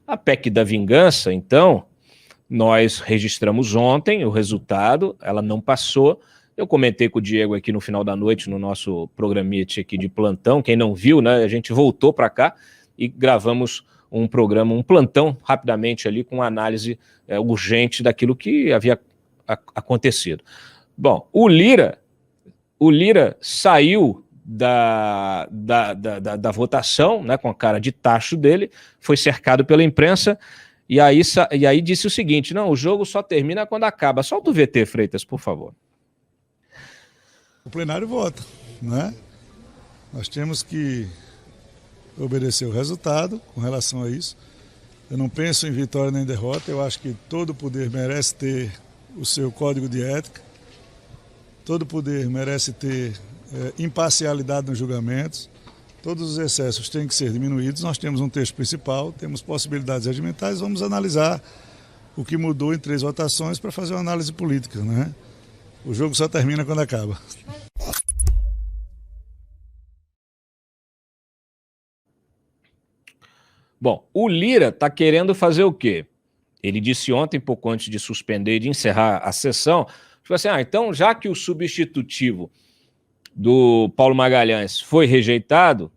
A PEC da vingança, então, nós registramos ontem o resultado, ela não passou. Eu comentei com o Diego aqui no final da noite, no nosso programete aqui de plantão. Quem não viu, né, a gente voltou para cá e gravamos um programa, um plantão, rapidamente ali, com análise urgente daquilo que havia acontecido. Bom, o Lira saiu da votação, né, com a cara de tacho dele, foi cercado pela imprensa, e aí disse o seguinte: não, o jogo só termina quando acaba. Solta o VT, Freitas, por favor. O plenário vota, né? Nós temos que obedecer o resultado com relação a isso. Eu não penso em vitória nem derrota, eu acho que todo poder merece ter o seu código de ética, todo poder merece ter imparcialidade nos julgamentos, todos os excessos têm que ser diminuídos. Nós temos um texto principal, temos possibilidades regimentais, vamos analisar o que mudou em 3 votações para fazer uma análise política, né? O jogo só termina quando acaba. Bom, o Lira está querendo fazer o quê? Ele disse ontem, pouco antes de suspender e de encerrar a sessão, tipo assim, então já que o substitutivo do Paulo Magalhães foi rejeitado,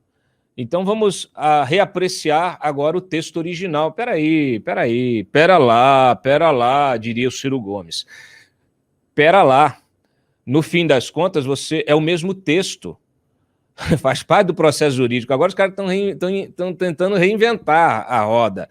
então vamos reapreciar agora o texto original. Pera lá, diria o Ciro Gomes. Pera lá. No fim das contas, você é o mesmo texto. Faz parte do processo jurídico. Agora os caras estão tentando reinventar a roda.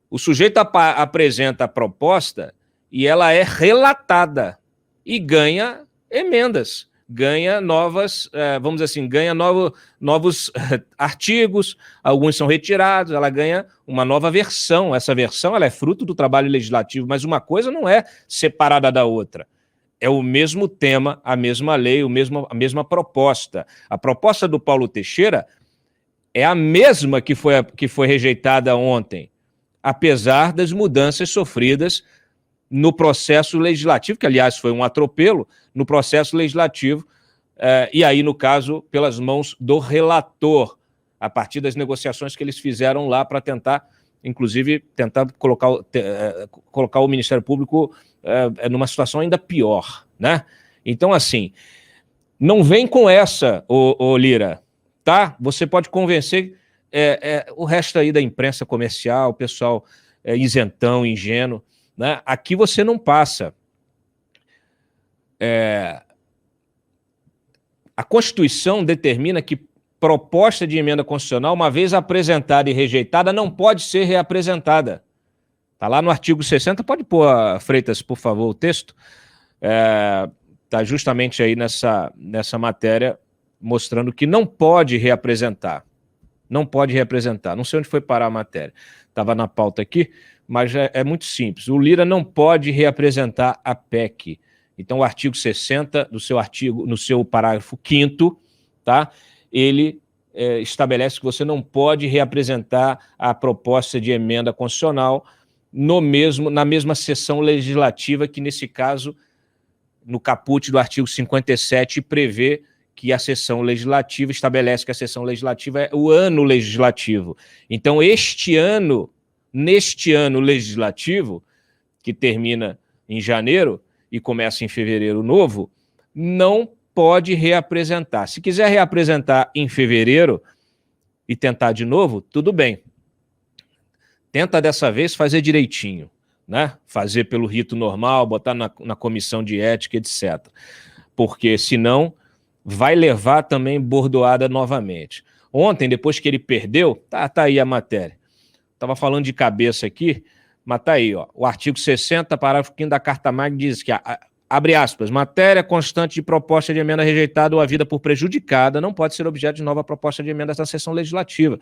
O sujeito apresenta a proposta e ela é relatada e ganha emendas, ganha novas, vamos dizer assim, ganha novos artigos, alguns são retirados, ela ganha uma nova versão. Essa versão ela é fruto do trabalho legislativo, mas uma coisa não é separada da outra. É o mesmo tema, a mesma lei, a mesma proposta. A proposta do Paulo Teixeira é a mesma que foi rejeitada ontem, apesar das mudanças sofridas no processo legislativo, que, aliás, foi um atropelo no processo legislativo, e aí, no caso, pelas mãos do relator, a partir das negociações que eles fizeram lá para tentar, inclusive, colocar o Ministério Público numa situação ainda pior, né? Então, assim, não vem com essa, ô Lira, tá? Você pode convencer o resto aí da imprensa comercial, o pessoal isentão, ingênuo, né? Aqui você não passa. A Constituição determina que proposta de emenda constitucional, uma vez apresentada e rejeitada, não pode ser reapresentada. Está lá no artigo 60, pode pôr, Freitas, por favor, o texto. Está justamente aí nessa matéria, mostrando que não pode reapresentar. Não pode reapresentar. Não sei onde foi parar a matéria. Estava na pauta aqui, mas é muito simples. O Lira não pode reapresentar a PEC. Então, o artigo 60, no seu parágrafo 5º, tá? Ele estabelece que você não pode reapresentar a proposta de emenda constitucional na mesma sessão legislativa, que nesse caso, no caput do artigo 57, prevê que a sessão legislativa, estabelece que a sessão legislativa é o ano legislativo. Então, neste ano legislativo, que termina em janeiro e começa em fevereiro novo, não pode reapresentar. Se quiser reapresentar em fevereiro e tentar de novo, tudo bem. Tenta dessa vez fazer direitinho, né? Fazer pelo rito normal, botar na comissão de ética, etc. Porque senão vai levar também bordoada novamente. Ontem, depois que ele perdeu, tá aí a matéria. Estava falando de cabeça aqui, mas tá aí, ó. O artigo 60, parágrafo 5º da Carta Magna diz que, abre aspas, matéria constante de proposta de emenda rejeitada ou havida por prejudicada não pode ser objeto de nova proposta de emenda da sessão legislativa.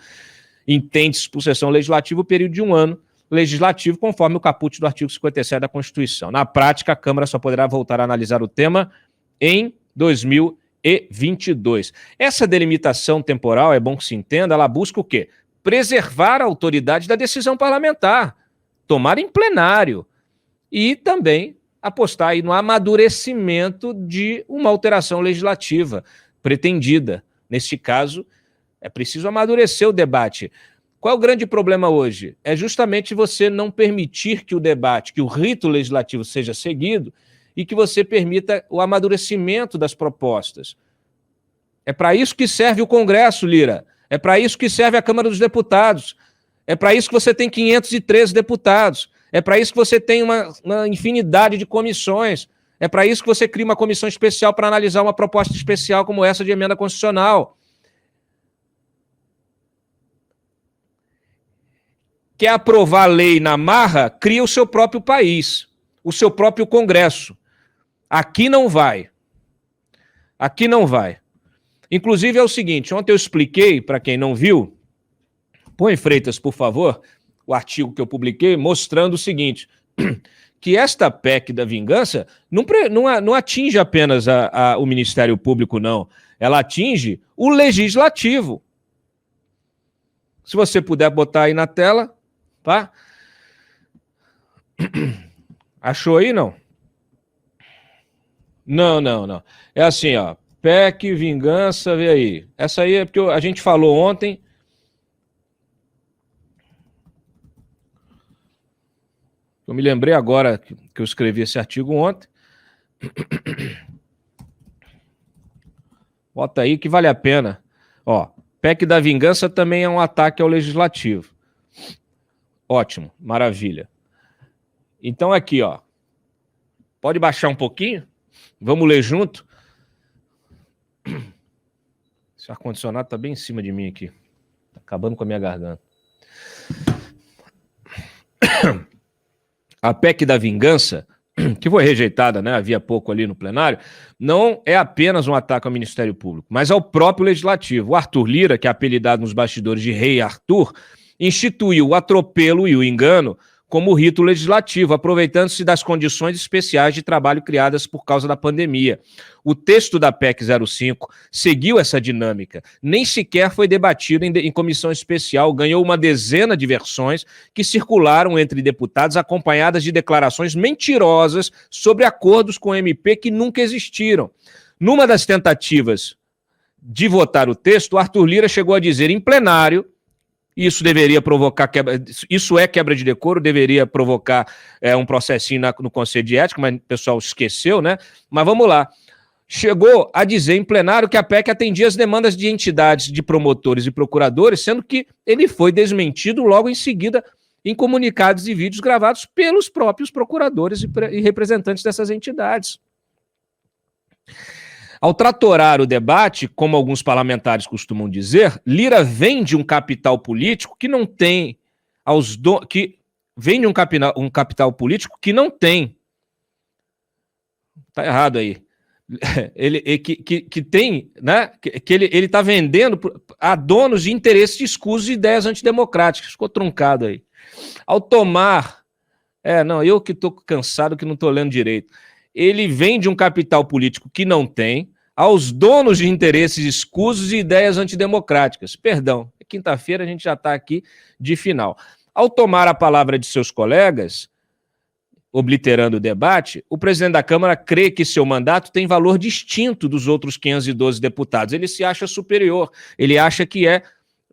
Entende-se por sessão legislativa o período de um ano legislativo, conforme o caput do artigo 57 da Constituição. Na prática, a Câmara só poderá voltar a analisar o tema em 2022. Essa delimitação temporal, é bom que se entenda, ela busca o quê? Preservar a autoridade da decisão parlamentar, tomar em plenário e também apostar aí no amadurecimento de uma alteração legislativa pretendida. Neste caso, é preciso amadurecer o debate. Qual é o grande problema hoje? É justamente você não permitir que o debate, que o rito legislativo seja seguido e que você permita o amadurecimento das propostas. É para isso que serve o Congresso, Lira. É para isso que serve a Câmara dos Deputados. É para isso que você tem 513 deputados. É para isso que você tem uma infinidade de comissões. É para isso que você cria uma comissão especial para analisar uma proposta especial como essa de emenda constitucional. Quer aprovar lei na marra, cria o seu próprio país, o seu próprio Congresso. Aqui não vai. Aqui não vai. Inclusive é o seguinte, ontem eu expliquei, para quem não viu, põe, Freitas, por favor, o artigo que eu publiquei, mostrando o seguinte, que esta PEC da vingança não atinge apenas o Ministério Público, não. Ela atinge o Legislativo. Se você puder botar aí na tela, tá? Achou aí, não? Não. É assim, ó. PEC, vingança, vê aí. Essa aí é porque a gente falou ontem. Eu me lembrei agora que eu escrevi esse artigo ontem. Bota aí que vale a pena. Ó, PEC da vingança também é um ataque ao Legislativo. Ótimo, maravilha. Então aqui, ó. Pode baixar um pouquinho? Vamos ler junto? Esse ar-condicionado tá bem em cima de mim aqui. Tá acabando com a minha garganta. A PEC da vingança, que foi rejeitada, né, havia pouco ali no plenário, não é apenas um ataque ao Ministério Público, mas ao próprio Legislativo. O Arthur Lira, que é apelidado nos bastidores de Rei Arthur, instituiu o atropelo e o engano como rito legislativo, aproveitando-se das condições especiais de trabalho criadas por causa da pandemia. O texto da PEC 05 seguiu essa dinâmica, nem sequer foi debatido em comissão especial, ganhou uma dezena de versões que circularam entre deputados acompanhadas de declarações mentirosas sobre acordos com o MP que nunca existiram. Numa das tentativas de votar o texto, o Arthur Lira chegou a dizer em plenário, isso deveria provocar isso é quebra de decoro, deveria provocar um processinho no Conselho de Ética, mas o pessoal esqueceu, né? Mas vamos lá. Chegou a dizer em plenário que a PEC atendia as demandas de entidades, de promotores e procuradores, sendo que ele foi desmentido logo em seguida em comunicados e vídeos gravados pelos próprios procuradores e representantes dessas entidades. Ao tratorar o debate, como alguns parlamentares costumam dizer, Lira vende um capital político que não tem que vende um capital político que não tem. Tá errado aí. Que tem, né? Que ele está vendendo a donos de interesses escusos e ideias antidemocráticas. Ficou truncado aí. Ao tomar, eu que estou cansado, que não estou lendo direito. Ele vende um capital político que não tem aos donos de interesses escusos e ideias antidemocráticas. Perdão, quinta-feira a gente já está aqui de final. Ao tomar a palavra de seus colegas, obliterando o debate, o presidente da Câmara crê que seu mandato tem valor distinto dos outros 512 deputados. Ele se acha superior, ele acha que é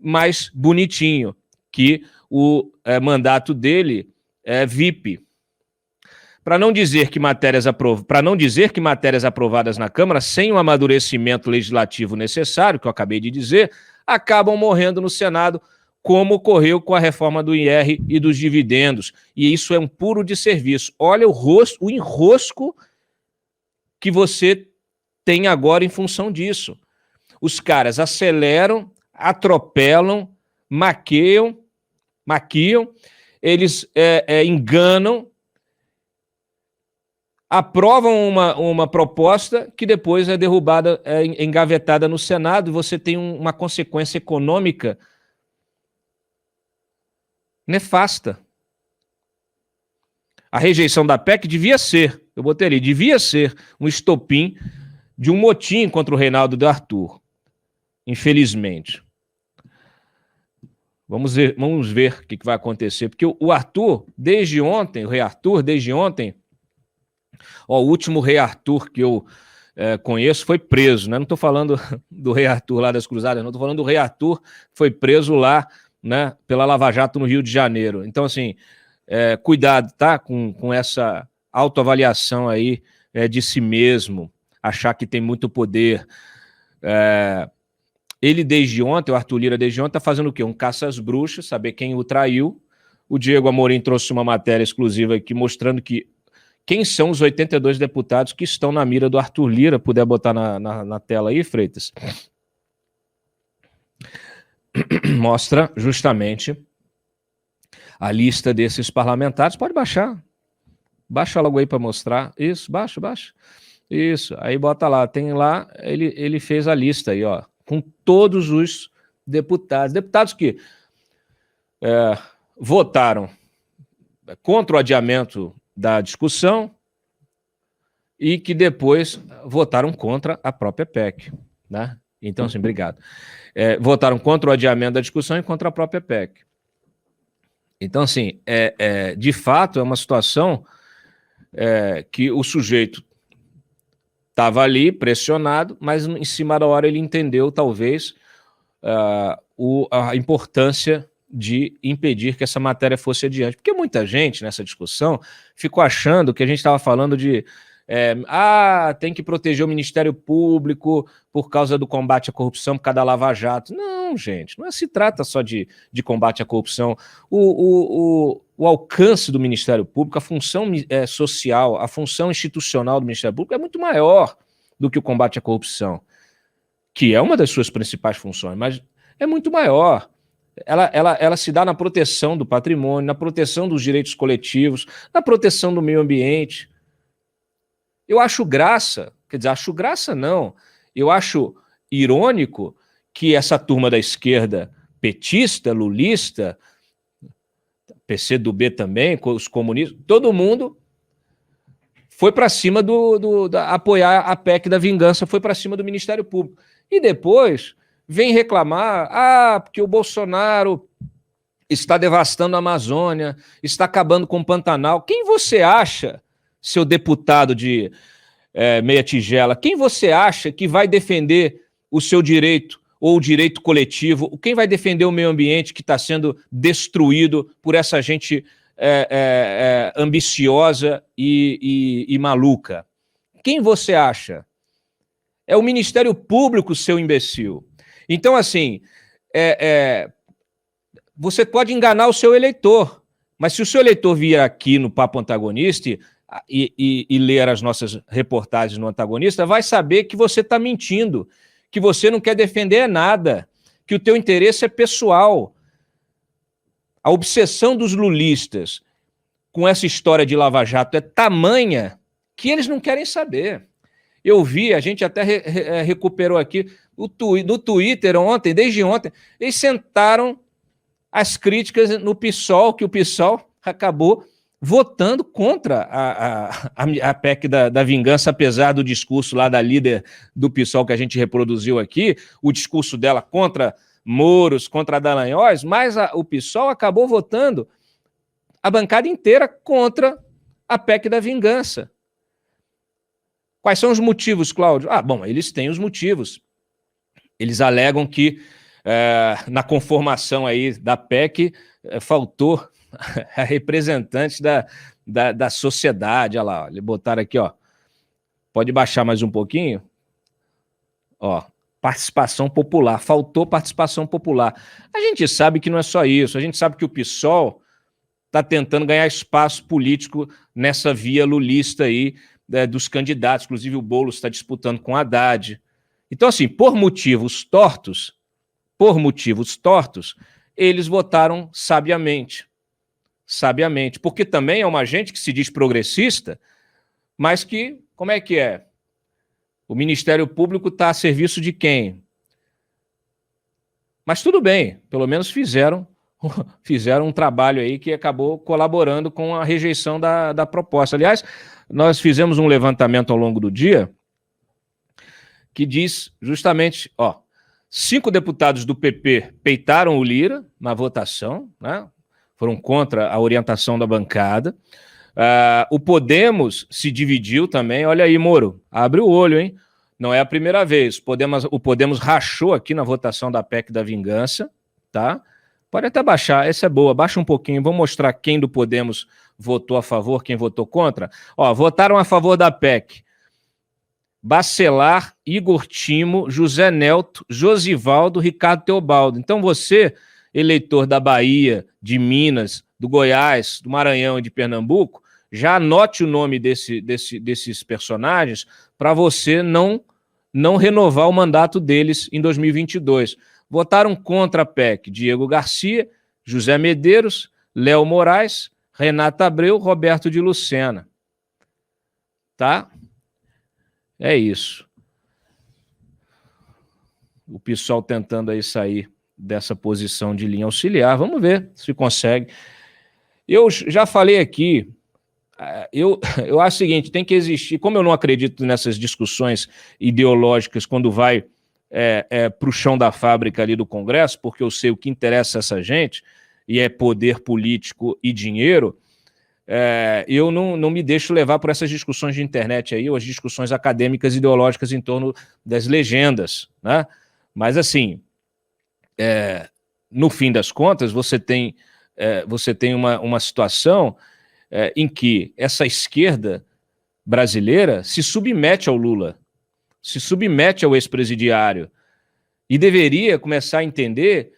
mais bonitinho, que o mandato dele é VIP. Para não dizer que matérias aprovadas na Câmara, sem o amadurecimento legislativo necessário, que eu acabei de dizer, acabam morrendo no Senado, como ocorreu com a reforma do IR e dos dividendos. E isso é um puro desserviço. Olha o enrosco que você tem agora em função disso. Os caras aceleram, atropelam, maquiam, eles enganam, aprovam uma proposta que depois é derrubada, engavetada no Senado, e você tem uma consequência econômica nefasta. A rejeição da PEC devia ser um estopim de um motim contra o Reinaldo de Arthur. Infelizmente. Vamos ver o que vai acontecer, porque o Arthur, desde ontem, o Rei Arthur, desde ontem, o último Rei Arthur que eu conheço foi preso, né? Não estou falando do Rei Arthur lá das Cruzadas, não, estou falando do Rei Arthur que foi preso lá né, pela Lava Jato no Rio de Janeiro. Então, assim, cuidado, tá, com essa autoavaliação aí de si mesmo, achar que tem muito poder. Ele desde ontem, o Arthur Lira desde ontem, está fazendo o quê? Um caça às bruxas, saber quem o traiu. O Diego Amorim trouxe uma matéria exclusiva aqui mostrando quem são os 82 deputados que estão na mira do Arthur Lira. Puder botar na tela aí, Freitas. Mostra justamente a lista desses parlamentares. Pode baixar. Baixa logo aí para mostrar. Isso, baixa. Isso, aí bota lá. Tem lá, ele fez a lista aí, ó, com todos os deputados. Deputados que votaram contra o adiamento da discussão e que depois votaram contra a própria PEC, né? Então, assim, obrigado. Votaram contra o adiamento da discussão e contra a própria PEC. Então, assim, de fato, é uma situação que o sujeito estava ali pressionado, mas em cima da hora ele entendeu, talvez, a importância de impedir que essa matéria fosse adiante. Porque muita gente nessa discussão ficou achando que a gente estava falando de tem que proteger o Ministério Público por causa do combate à corrupção, por causa da Lava Jato. Não, gente, não se trata só de combate à corrupção. O alcance do Ministério Público, a função social, a função institucional do Ministério Público é muito maior do que o combate à corrupção, que é uma das suas principais funções, mas é muito maior. Ela se dá na proteção do patrimônio, na proteção dos direitos coletivos, na proteção do meio ambiente. Eu acho graça, quer dizer, acho graça não, eu acho irônico que essa turma da esquerda petista, lulista, PCdoB também, os comunistas, todo mundo foi para cima apoiar a PEC da vingança, foi para cima do Ministério Público. E depois vem reclamar, porque o Bolsonaro está devastando a Amazônia, está acabando com o Pantanal. Quem você acha, seu deputado de meia tigela, quem você acha que vai defender o seu direito ou o direito coletivo? Quem vai defender o meio ambiente que está sendo destruído por essa gente ambiciosa e maluca? Quem você acha? É o Ministério Público, seu imbecil. Então, assim, você pode enganar o seu eleitor, mas se o seu eleitor vier aqui no Papo Antagonista e ler as nossas reportagens no Antagonista, vai saber que você está mentindo, que você não quer defender nada, que o teu interesse é pessoal. A obsessão dos lulistas com essa história de Lava Jato é tamanha que eles não querem saber. Eu vi, a gente até recuperou aqui, no Twitter ontem, desde ontem, eles sentaram as críticas no PSOL, que o PSOL acabou votando contra a PEC da vingança, apesar do discurso lá da líder do PSOL que a gente reproduziu aqui, o discurso dela contra Moros, contra Dallagnóis, mas o PSOL acabou votando a bancada inteira contra a PEC da vingança. Quais são os motivos, Cláudio? Bom, eles têm os motivos. Eles alegam que na conformação aí da PEC faltou a representante da sociedade. Olha lá, eles botaram aqui, ó. Pode baixar mais um pouquinho? Ó, participação popular. Faltou participação popular. A gente sabe que não é só isso. A gente sabe que o PSOL está tentando ganhar espaço político nessa via lulista aí, dos candidatos. Inclusive o Boulos está disputando com Haddad. Então, assim, por motivos tortos, eles votaram sabiamente. Sabiamente. Porque também é uma gente que se diz progressista, mas que, como é que é? O Ministério Público está a serviço de quem? Mas tudo bem, pelo menos fizeram um trabalho aí que acabou colaborando com a rejeição da proposta. Aliás, nós fizemos um levantamento ao longo do dia que diz justamente, 5 deputados do PP peitaram o Lira na votação, né? Foram contra a orientação da bancada. O Podemos se dividiu também. Olha aí, Moro, abre o olho, hein? Não é a primeira vez. O Podemos rachou aqui na votação da PEC da vingança, tá? Pode até baixar, essa é boa, baixa um pouquinho, vou mostrar quem do Podemos votou a favor, quem votou contra. Ó, votaram a favor da PEC Bacelar, Igor Timo, José Nelto, Josivaldo, Ricardo Teobaldo. Então você, eleitor da Bahia, de Minas, do Goiás, do Maranhão e de Pernambuco, já anote o nome desses personagens para você não renovar o mandato deles em 2022. Votaram contra a PEC Diego Garcia, José Medeiros, Léo Moraes, Renata Abreu, Roberto de Lucena. Tá? É isso. O PSOL tentando aí sair dessa posição de linha auxiliar. Vamos ver se consegue. Eu já falei aqui, eu acho o seguinte, tem que existir, como eu não acredito nessas discussões ideológicas quando vai para o chão da fábrica ali do Congresso, porque eu sei o que interessa a essa gente, e é poder político e dinheiro, eu não me deixo levar por essas discussões de internet aí, ou as discussões acadêmicas ideológicas em torno das legendas, né? Mas assim, no fim das contas, você tem uma situação em que essa esquerda brasileira se submete ao Lula, se submete ao ex-presidiário, e deveria começar a entender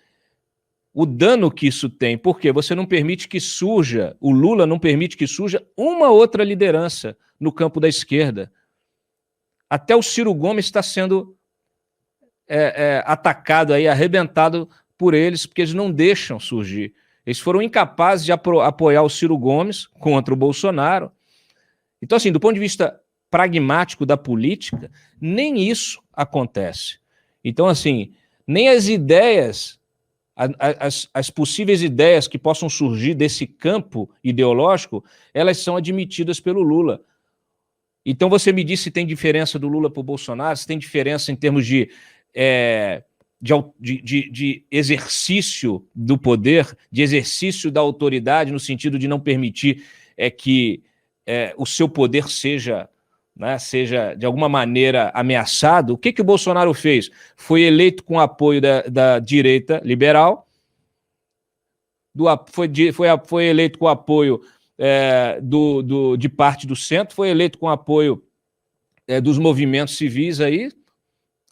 o dano que isso tem, porque você não permite que surja, o Lula não permite que surja uma outra liderança no campo da esquerda. Até o Ciro Gomes está sendo atacado, aí, arrebentado por eles, porque eles não deixam surgir. Eles foram incapazes de apoiar o Ciro Gomes contra o Bolsonaro. Então, assim, do ponto de vista pragmático da política, nem isso acontece. Então, assim, nem as ideias, as possíveis ideias que possam surgir desse campo ideológico, elas são admitidas pelo Lula. Então, você me diz se tem diferença do Lula para o Bolsonaro, se tem diferença em termos de exercício do poder, de exercício da autoridade, no sentido de não permitir que o seu poder seja de alguma maneira ameaçado. O que o Bolsonaro fez? Foi eleito com apoio da direita liberal, foi eleito com apoio de parte do centro, foi eleito com apoio dos movimentos civis aí,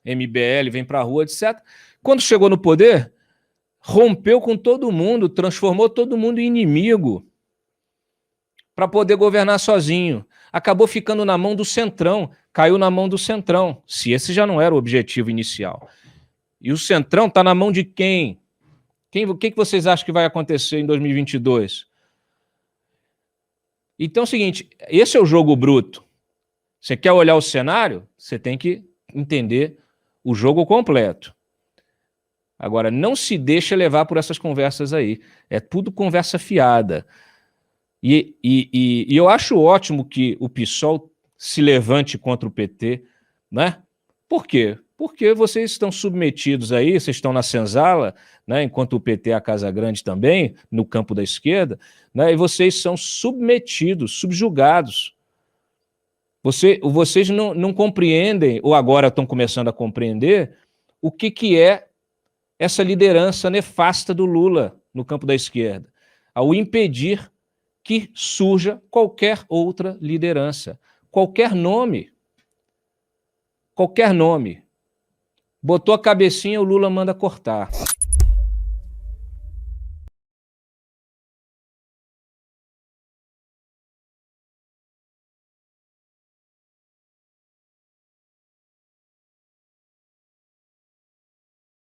MBL, vem para a rua, etc. Quando chegou no poder, rompeu com todo mundo, transformou todo mundo em inimigo para poder governar sozinho. Acabou ficando na mão do Centrão, caiu na mão do Centrão, se esse já não era o objetivo inicial. E o Centrão está na mão de quem? O que vocês acham que vai acontecer em 2022? Então é o seguinte, esse é o jogo bruto. Você quer olhar o cenário? Você tem que entender o jogo completo. Agora, não se deixa levar por essas conversas aí. É tudo conversa fiada. E eu acho ótimo que o PSOL se levante contra o PT, né? Por quê? Porque vocês estão submetidos aí, vocês estão na senzala, né? Enquanto o PT é a Casa Grande também, no campo da esquerda, né? E vocês são submetidos, subjugados. Vocês não compreendem, ou agora estão começando a compreender, o que é essa liderança nefasta do Lula no campo da esquerda, ao impedir que surja qualquer outra liderança, qualquer nome. Botou a cabecinha, o Lula manda cortar.